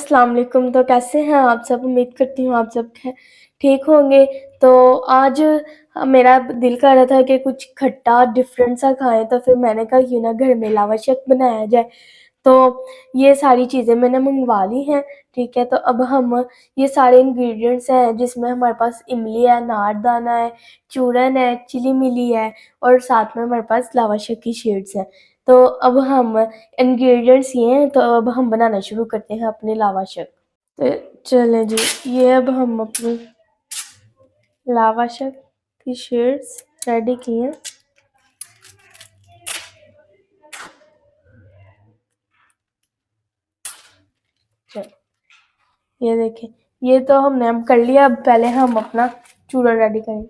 अस्सलाम वालेकुम। तो कैसे हैं आप सब? उम्मीद करती हूँ आप सब ठीक होंगे। तो आज मेरा दिल कर रहा था कि कुछ खट्टा डिफरेंट सा खाएं, तो फिर मैंने कहा क्यों ना घर में लावा शक बनाया जाए। तो ये सारी चीज़ें मैंने मंगवा ली हैं। ठीक है, तो अब हम ये सारे इंग्रेडिएंट्स हैं जिसमें हमारे पास इमली है, अनारदाना है, चूरन है, चिली मिली है और साथ में हमारे पास लावा शक की शीट्स हैं। तो अब हम इंग्रेडिएंट्स ये हैं, तो अब हम बनाना शुरू करते हैं अपने लावा शक। तो चलें जी, ये अब हम अपनी लावा शक की शीट्स रेडी की हैं। ये देखें, ये तो हमने अब कर लिया। अब पहले हम अपना चूरन रेडी करेंगे।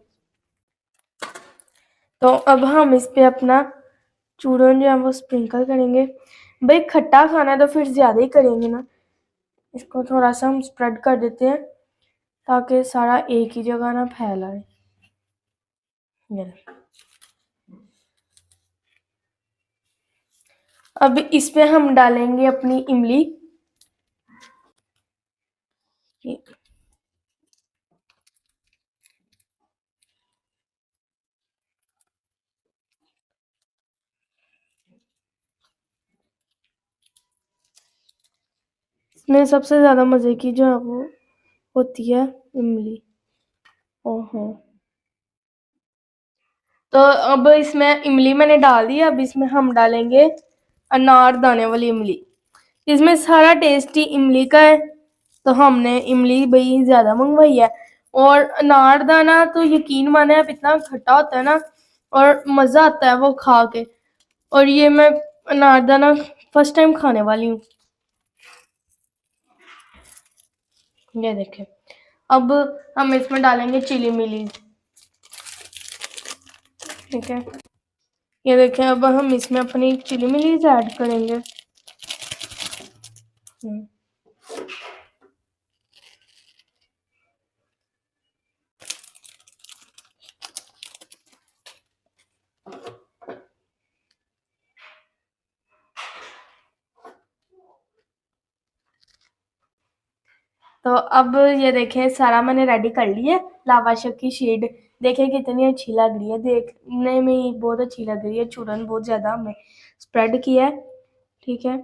तो अब हम इस पे अपना चूरन जो है वो स्प्रिंकल करेंगे। भाई खट्टा खाना है तो फिर ज़्यादा ही करेंगे ना। इसको थोड़ा सा हम स्प्रेड कर देते हैं ताकि सारा एक ही जगह ना फैलाए। अब इस पे हम डालेंगे अपनी इमली। इसमें सबसे ज़्यादा मज़े की जो है वो होती है इमली। ओहो, तो अब इसमें इमली मैंने डाल दी। अब इसमें हम डालेंगे अनारदाने वाली इमली। इसमें सारा टेस्ट ही इमली का है, तो हमने इमली भाई ज़्यादा मंगवाई है। और अनारदाना तो यकीन माने आप, इतना खट्टा होता है ना और मज़ा आता है वो खा के। और ये मैं अनारदाना फर्स्ट टाइम खाने वाली हूँ। ये देखें, अब हम इसमें डालेंगे चिली मिली। ठीक है, ये देखें, अब हम इसमें अपनी चिली मिलीज ऐड करेंगे। तो अब ये देखें, सारा मैंने रेडी कर लिया। लावा शक की शीट देखें कितनी अच्छी लग रही है, देखने में ही बहुत अच्छी लग रही है। चूरन बहुत ज़्यादा हमने स्प्रेड किया है। ठीक है,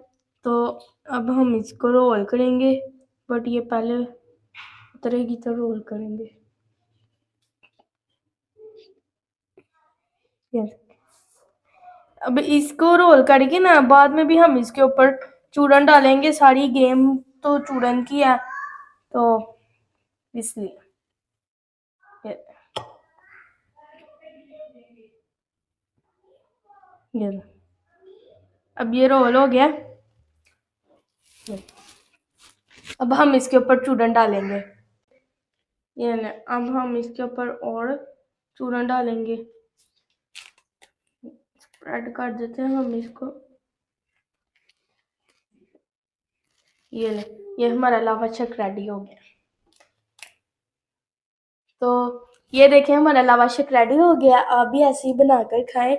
तो अब हम इसको रोल करेंगे, बट ये पहले उतरेगी तो रोल करेंगे। अब इसको रोल करके ना बाद में भी हम इसके ऊपर चूरन डालेंगे। सारी गेम तो चूरन की है, तो इसलिए ये अब ये रोल हो गया। अब हम इसके ऊपर चूरन डालेंगे। ये ना, अब हम इसके ऊपर और चूरन डालेंगे। स्प्रेड कर देते हैं हम इसको। ये ले, ये हमारा लावा शक रेडी हो गया। तो ये देखें, हमारा लावा शक रेडी हो गया। आप भी ऐसे ही बनाकर खाएं।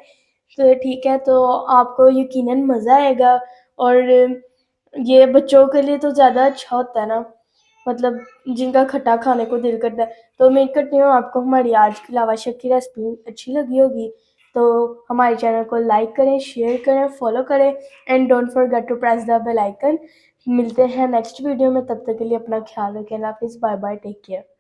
तो ठीक है, तो आपको यकीनन मज़ा आएगा। और ये बच्चों के लिए तो ज़्यादा अच्छा होता है ना, मतलब जिनका खट्टा खाने को दिल करता है। तो उम्मीद करती हूँ आपको हमारी आज की लावा शक की रेसिपी अच्छी लगी होगी। तो हमारे चैनल को लाइक करें, शेयर करें, फॉलो करें and don't forget to press the bell icon. मिलते हैं नेक्स्ट वीडियो में, तब तक के लिए अपना ख्याल रखें। अल्लाह हाफिज़, बाय बाय, टेक केयर।